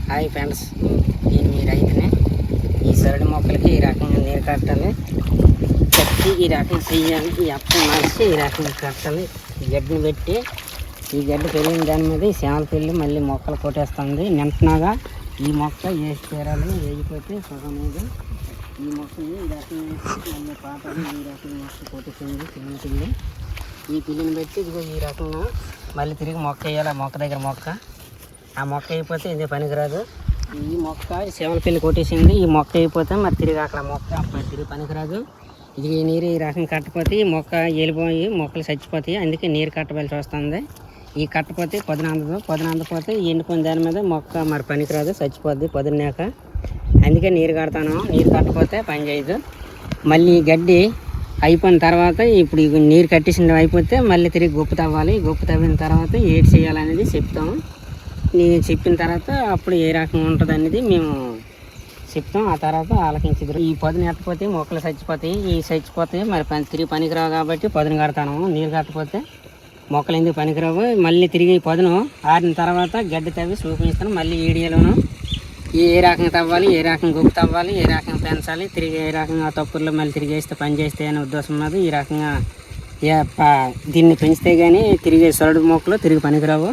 Hi friends, నేను మీ రైతుని. ఈ సరడి మొక్కలకి ఈ రకంగా నీరు కట్టాలి, కట్టి ఈ రకంగా చెయ్యాలి. ఈ అప్పం మార్చి ఈ రకంగా కట్టాలి. ఈ గడ్డిని పెట్టి ఈ గడ్డి పెరిగిన దాని మీద ఈ సేమల పిల్లి మళ్ళీ మొక్కలు కొట్టేస్తుంది. నింటనాగా ఈ మొక్క వేసి తీరాలి, వేయకపోతే సగం మీద ఈ మొక్కని ఈ రకంగా వేసి మళ్ళీ పాతాలి. ఈ రకంగా మొక్క కొట్టేసింది పిల్లిని పిల్లి. ఈ పిల్లిని పెట్టి ఇదిగో ఈ రకంగా మళ్ళీ తిరిగి మొక్క వేయాలి. ఆ మొక్క దగ్గర మొక్క, ఆ మొక్క అయిపోతే ఇది పనికిరాదు. ఈ మొక్క సేవల పిల్లి కొట్టేసింది. ఈ మొక్క అయిపోతే మరి తిరిగి అక్కడ మొక్క అప్పుడు తిరిగి పనికిరాదు. ఇది ఈ నీరు ఈ రకం కట్టపోతే ఈ మొక్క వెళ్ళిపోయి మొక్కలు చచ్చిపోతాయి. అందుకే నీరు కట్టవలసి వస్తుంది. ఈ కట్టపోతే పొదనందపోతే ఎండుకున్న దాని మీద మొక్క మరి పనికిరాదు, చచ్చిపోద్ది పొద్దున్నాక. అందుకే నీరు కడతాను. నీరు కట్టపోతే పని చేయదు. మళ్ళీ గడ్డి అయిపోయిన తర్వాత ఇప్పుడు నీరు కట్టేసిన అయిపోతే మళ్ళీ తిరిగి గొప్ప తవ్వాలి. గొప్ప తవ్విన తర్వాత ఏడు చేయాలనేది చెప్తాము. నేను చెప్పిన తర్వాత అప్పుడు ఏ రకంగా ఉంటుంది అనేది మేము చెప్తాం. ఆ తర్వాత ఆలకించదు. ఈ పొదను ఎట్టపోతే మొక్కలు చచ్చిపోతాయి. ఈ చచ్చిపోతాయి మరి తిరిగి పనికిరావు కాబట్టి పొదను కడతాను. నీరు కట్టపోతే మొక్కలు ఎందుకు పనికిరావు. మళ్ళీ తిరిగి పొదను ఆరిన తర్వాత గడ్డి తవ్వి చూపిస్తాను. మళ్ళీ ఈడియోలోను ఏ రకంగా తవ్వాలి, ఏ రకంగా గొప్ప తవ్వాలి, ఏ రకంగా పెంచాలి, తిరిగి ఏ రకంగా తప్పుల్లో మళ్ళీ తిరిగి వేస్తే పని చేస్తే అనే ఉద్దేశం ఉన్నది. ఈ రకంగా దీన్ని పెంచితే కానీ తిరిగి సొరడు మొక్కలు తిరిగి పనికిరావు.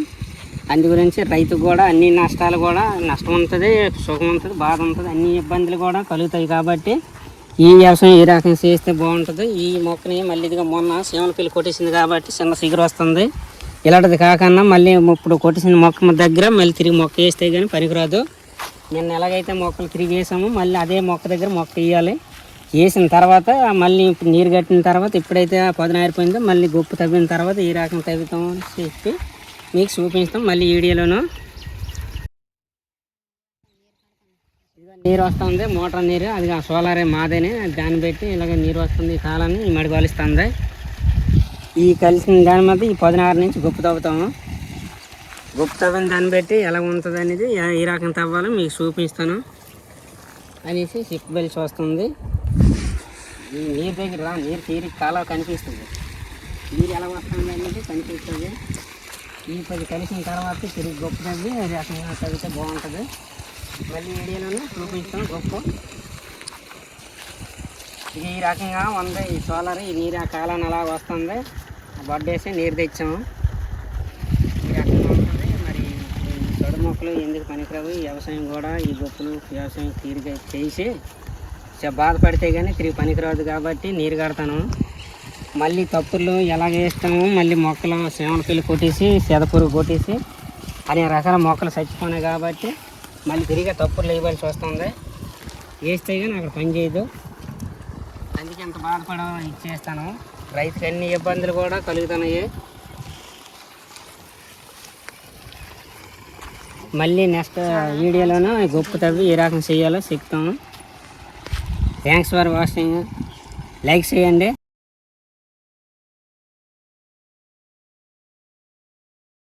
అందు గురించి రైతుకు కూడా అన్ని నష్టాలు కూడా నష్టం ఉంటుంది, సుఖం ఉంటుంది, బాధ ఉంటుంది, అన్ని ఇబ్బందులు కూడా కలుగుతాయి. కాబట్టి ఈ వ్యవసాయం ఏ రకంగా చేస్తే బాగుంటుంది. ఈ మొక్కని మళ్ళీ ఇదిగా మొన్న సేమల పిల్లి కొట్టేసింది కాబట్టి చిన్న సిగురు వస్తుంది. ఇలాంటిది కాకుండా మళ్ళీ ఇప్పుడు కొట్టేసిన మొక్క దగ్గర మళ్ళీ తిరిగి మొక్క వేస్తే కానీ పనికిరాదు. నిన్న ఎలాగైతే మొక్కలు తిరిగి వేసామో మళ్ళీ అదే మొక్క దగ్గర మొక్క వేయాలి. వేసిన తర్వాత మళ్ళీ ఇప్పుడు నీరు కట్టిన తర్వాత ఎప్పుడైతే పొదన ఆరిపోయిందో మళ్ళీ గొప్ప తవ్విన తర్వాత ఈ రకంగా తవ్వుతాం చెప్పి మీకు చూపిస్తాం. మళ్ళీ వీడియోలోను నీరు వస్తుంది, మోటార్ నీరు అది సోలారే మాదేనే, దాన్ని పెట్టి ఇలాగ నీరు వస్తుంది. ఈ కాలాన్ని ఈ మడి కలుస్తుంది. ఈ కలిసిన దాని మీద ఈ 16 నుంచి గొప్ప తవ్వుతాము. గొప్ప తవ్విన దాన్ని బట్టి ఎలా ఉంటుంది అనేది ఈ రకం తవ్వాలో మీకు చూపిస్తాను అనేసి చెప్పవలసి వస్తుంది. ఈ నీరు దగ్గర నీరు తీరి కాలువ కనిపిస్తుంది. నీరు ఎలా వస్తుంది అనేది కనిపిస్తుంది. ఈ 10 కలిసిన తర్వాత తిరిగి గొప్ప తవ్వి రకంగా తవ్వితే బాగుంటుంది. మళ్ళీ వీడియోలోనే చూపిస్తాను గొప్ప. ఇది ఈ రకంగా ఉంది. ఈ సోలార్ ఈ నీరు ఆ కాలాన్ని అలా వస్తుంది. బొడ్డేసి నీరు తెచ్చాము. ఈ రకంగా ఉంటుంది. మరి ఈ సొడ మొక్కలు ఎందుకు పనికిరావు. ఈ వ్యవసాయం కూడా ఈ గొప్పలు వ్యవసాయం తీరిగా చేసి బాధపడితే కానీ తిరిగి పనికిరాదు కాబట్టి నీరు కడతాను. మళ్ళీ తప్పులు ఎలాగ వేస్తాము. మళ్ళీ మొక్కలు సేమల పిల్లి కొట్టేసి సెదపురుగు కొట్టేసి అనేక రకాల మొక్కలు చచ్చిపోయినాయి కాబట్టి మళ్ళీ తిరిగి తప్పులు వేయవలసి వస్తుంది. వేస్తే కానీ అక్కడ పని చేయదు. అందుకే ఎంత బాధపడ ఇచ్చేస్తాను. రైతుకి అన్ని ఇబ్బందులు కూడా కలుగుతున్నాయి. మళ్ళీ నెక్స్ట్ వీడియోలోనూ గొప్ప తవ్వి ఏ రకం చేయాలో చెప్తాము. Thanks for watching. లైక్ చేయండి.